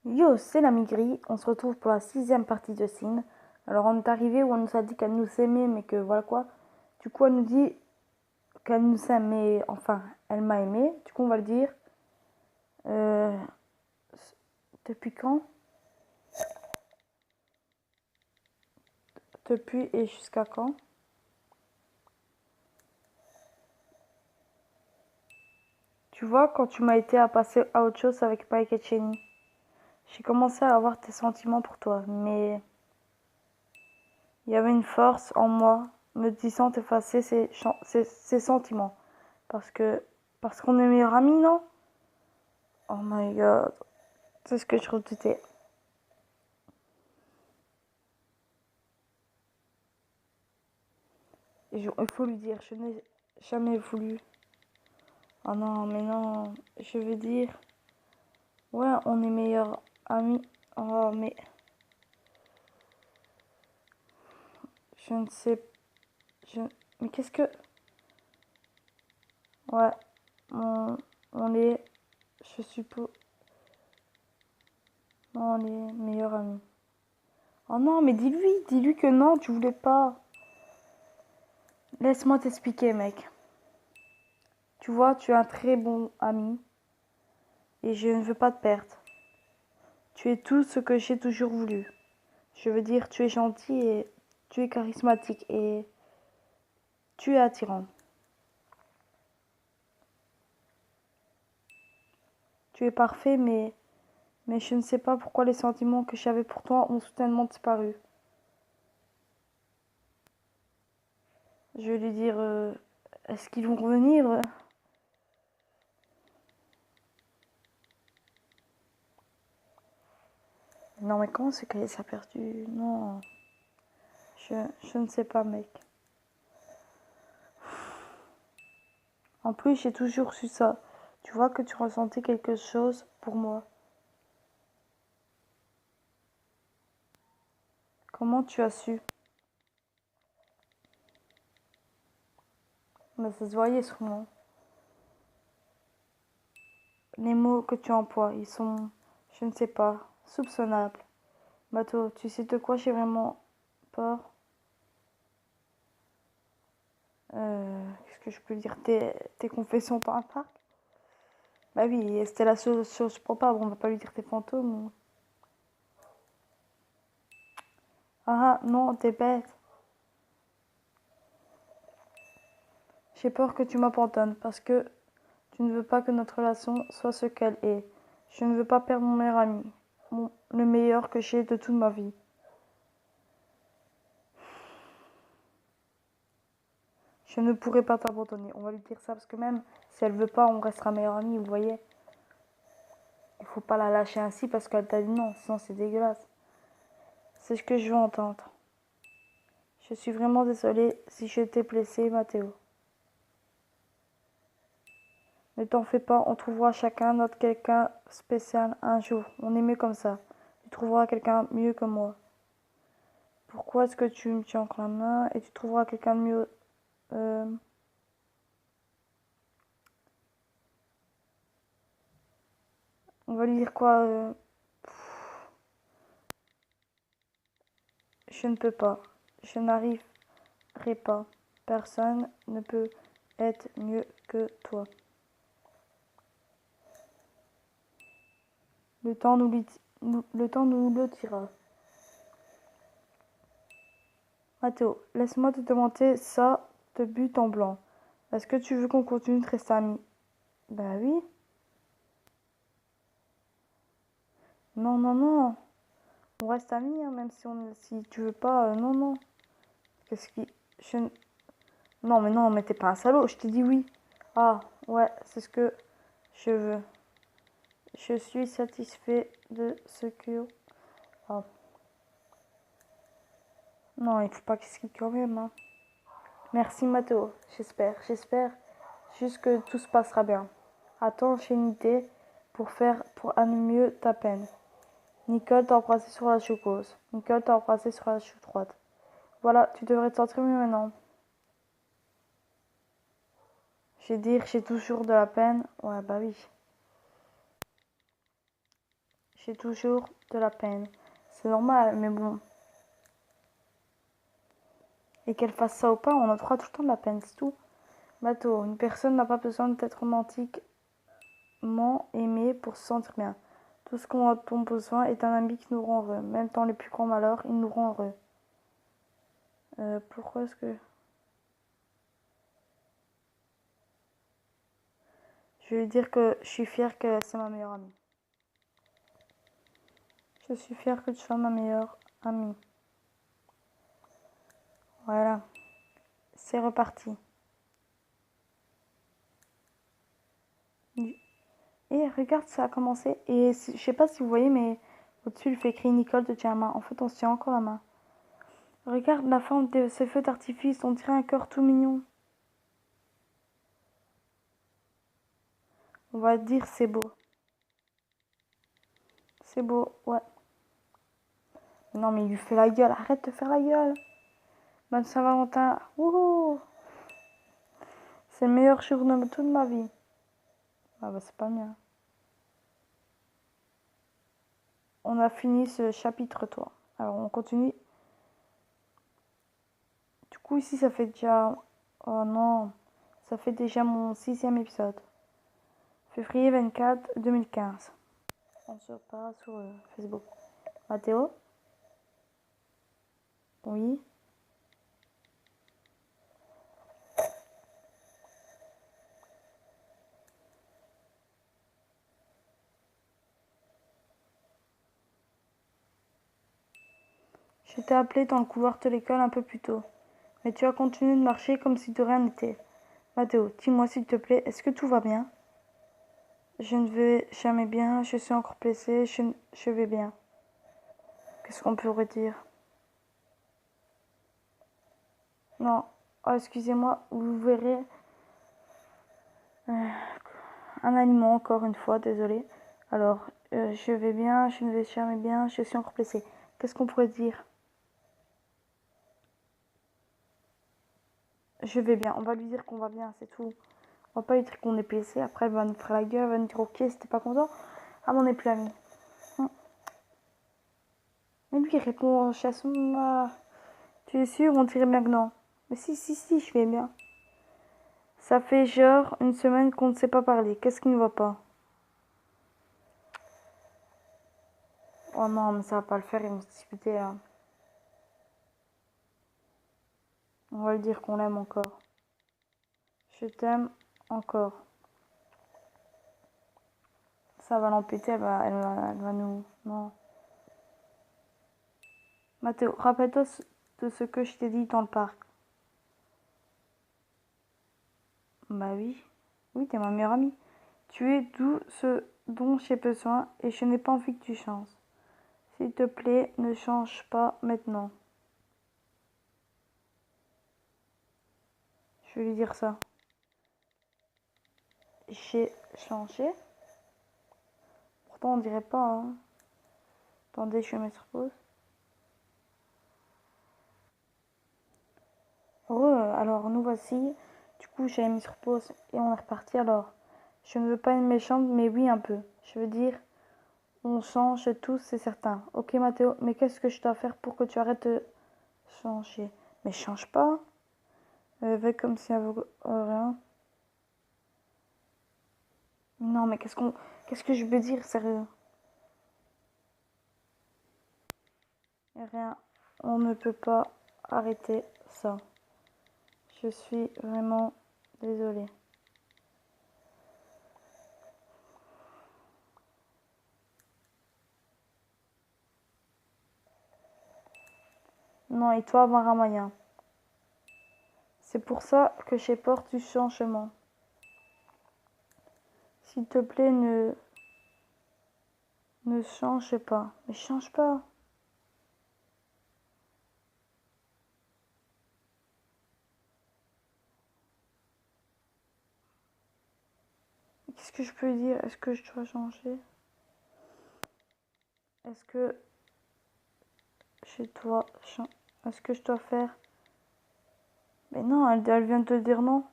Yo, c'est la Migri, on se retrouve pour la sixième partie de Sin. Alors on est arrivé où on nous a dit qu'elle nous aimait, mais que voilà quoi. Du coup elle nous dit qu'elle nous aime, mais enfin elle m'a aimé. Du coup on va le dire. Euh, Depuis quand? Depuis et jusqu'à quand? Tu vois, quand tu m'as été à passer à autre chose avec Pike et Cheney, j'ai commencé à avoir tes sentiments pour toi, mais il y avait une force en moi me disant d'effacer ces sentiments. Parce que parce qu'on est meilleurs amis, non? Oh my god. C'est ce que je redoutais. Il faut lui dire, je n'ai jamais voulu. Oh non, mais non, je veux dire. Ouais, on est meilleurs amis. Oh, mais je ne sais. Je... Mais qu'est-ce que. Ouais, on, on est. Je suppose. Non, on est meilleurs amis. Oh non, mais dis-lui que non, tu voulais pas. Laisse-moi t'expliquer, mec. Tu vois, tu es un très bon ami et je ne veux pas te perdre. Tu es tout ce que j'ai toujours voulu. Je veux dire, tu es gentil et tu es charismatique et tu es attirant. Tu es parfait, mais je ne sais pas pourquoi les sentiments que j'avais pour toi ont soudainement disparu. Je vais lui dire, est-ce qu'ils vont revenir? Non, mais comment c'est qu'elle s'est perdue? Non, je, je ne sais pas, mec. En plus, j'ai toujours su ça. Tu vois que tu ressentais quelque chose pour moi. Comment tu as su? Mais ça se voyait sur moi. Les mots que tu emploies, ils sont, je ne sais pas, soupçonnables. Bateau, tu sais de quoi j'ai vraiment peur? Qu'est-ce que je peux dire? Tes confessions par un parc? Bah oui, c'était la seule chose probable, on va pas lui dire tes fantômes. Ah non, t'es bête. J'ai peur que tu m'abandonnes parce que tu ne veux pas que notre relation soit ce qu'elle est. Je ne veux pas perdre mon meilleur ami, le meilleur que j'ai de toute ma vie. Je ne pourrai pas t'abandonner. On va lui dire ça parce que même si elle veut pas, on restera meilleur ami, vous voyez. Il faut pas la lâcher ainsi parce qu'elle t'a dit non, sinon c'est dégueulasse. C'est ce que je veux entendre. Je suis vraiment désolée si je t'ai blessé, Mathéo. Ne t'en fais pas, on trouvera chacun notre quelqu'un spécial un jour. On est mieux comme ça. Tu trouveras quelqu'un mieux que moi. Pourquoi est-ce que tu me tiens encore la main et tu trouveras quelqu'un de mieux? euh, On va lui dire quoi? Je ne peux pas. Je n'arriverai pas. Personne ne peut être mieux que toi. Le temps nous le dira. Mathéo, laisse-moi te demander ça de but en blanc. Est-ce que tu veux qu'on continue de rester amis? Bah oui. Non, non, non. On reste amis, hein, même si tu veux pas. Non, non. Qu'est-ce qui. Je... Non, mais non, mais t'es pas un salaud. Je t'ai dit oui. Ah, ouais, c'est ce que je veux. Je suis satisfait de ce que. Ah. Non, il faut pas qu'il se quitte quand même. Hein. Merci, Mathéo. J'espère juste que tout se passera bien. Attends, j'ai une idée pour un mieux ta peine. Nicole t'a embrassé sur la joue gauche. Nicole t'a embrassé sur la joue droite. Voilà, tu devrais te sentir mieux maintenant. J'ai dit, j'ai toujours de la peine. Ouais, bah oui. J'ai toujours de la peine. C'est normal, mais bon. Et qu'elle fasse ça ou pas, on aura tout le temps de la peine, c'est tout. Bateau, une personne n'a pas besoin d'être romantiquement aimée pour se sentir bien. Tout ce qu'on a besoin est un ami qui nous rend heureux. Même dans les plus grands malheurs, il nous rend heureux. Pourquoi est-ce que... Je vais lui dire que je suis fière que c'est ma meilleure amie. Je suis fière que tu sois ma meilleure amie. Voilà. C'est reparti. Et regarde, ça a commencé. Et je sais pas si vous voyez, mais au-dessus, il fait écrit Nicole te tient la main. En fait, on se tient encore la main. Regarde la forme de ce feu d'artifice. On dirait un cœur tout mignon. On va dire c'est beau. C'est beau, ouais. Non, mais il lui fait la gueule. Arrête de faire la gueule. Bonne Saint-Valentin. Wouhou. C'est le meilleur jour de toute ma vie. Ah bah c'est pas bien. On a fini ce chapitre 3. Alors on continue. Du coup ici ça fait déjà... Oh non. Ça fait déjà mon 6e épisode. Février 24 2015. On se parle sur Facebook. Mathéo? Oui. Je t'ai appelé dans le couloir de l'école un peu plus tôt. Mais tu as continué de marcher comme si de rien n'était. Mathéo, dis-moi s'il te plaît, est-ce que tout va bien? Je ne vais jamais bien, je suis encore blessée, je vais bien. Qu'est-ce qu'on pourrait dire? Non. Oh, excusez-moi, vous verrez un aliment encore une fois, désolé. Alors, je vais bien, je ne vais jamais bien, je suis encore blessée. Qu'est-ce qu'on pourrait dire? Je vais bien, on va lui dire qu'on va bien, c'est tout. On va pas lui dire qu'on est blessé, après elle va nous faire la gueule, elle va nous dire ok, c'était pas content. Ah, mais on n'est plus amis. Mais lui, il répond chasson, tu es sûr? On dirait bien que non. Mais si, je vais bien. Ça fait genre une semaine qu'on ne s'est pas parlé. Qu'est-ce qui ne va pas? Oh non, mais ça va pas le faire, ils vont se disputer là. On va lui dire qu'on l'aime encore. Je t'aime encore. Ça va l'embêter, elle va nous... Non. Mathéo, rappelle-toi de ce que je t'ai dit dans le parc. Bah oui. Oui, t'es ma meilleure amie. Tu es tout ce dont j'ai besoin et je n'ai pas envie que tu changes. S'il te plaît, ne change pas maintenant. Je vais lui dire ça. J'ai changé. Pourtant, on dirait pas, hein. Attendez, je vais mettre sur pause. Alors nous voici. Du coup, j'ai mis sur pause et on est reparti. Alors, je ne veux pas être méchante, mais oui, un peu. Je veux dire, on change tous, c'est certain. Ok, Mathéo, mais qu'est-ce que je dois faire pour que tu arrêtes de changer? Mais change pas. Fais comme si elle veut rien. Non, mais qu'est-ce que je veux dire, sérieux? Rien. On ne peut pas arrêter ça. Je suis vraiment désolée. Non, il doit avoir un moyen. C'est pour ça que j'ai peur du changement. S'il te plaît, ne change pas. Mais change pas. Qu'est-ce que je peux dire? Est-ce que je dois changer? Est-ce que je dois changer? Est-ce que je dois faire? Mais non, elle vient de te dire non.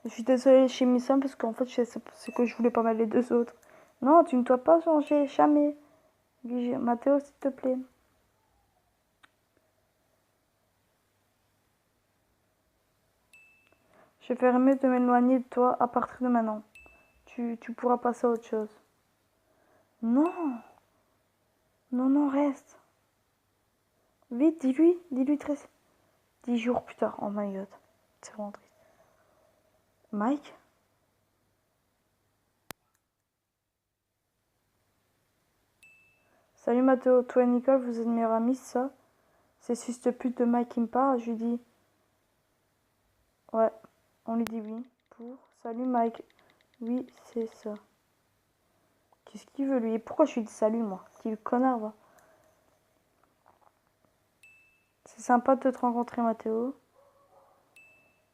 Je suis désolée, j'ai mis ça parce qu'en fait, c'est que je voulais pas mettre les deux autres. Non, tu ne dois pas changer, jamais. Mathéo, s'il te plaît. Je ferais mieux de m'éloigner de toi à partir de maintenant. Tu pourras passer à autre chose. Non, non, non, reste. Vite, dis-lui très... 10 jours plus tard. Oh my god, c'est vraiment triste. Mike? Salut Mathéo, toi et Nicole, vous êtes meilleurs amis, c'est ça? C'est ce fils de pute de Mike qui me parle, je lui dis... Ouais, on lui dit oui. Pour... Salut Mike. Oui, c'est ça. Qu'est-ce qu'il veut lui? Et pourquoi je lui dis salut moi? Quel connard va. C'est sympa de te rencontrer Mathéo.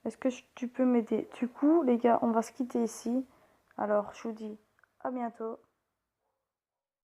Est-ce que tu peux m'aider? Du coup, les gars, on va se quitter ici. Alors, je vous dis à bientôt.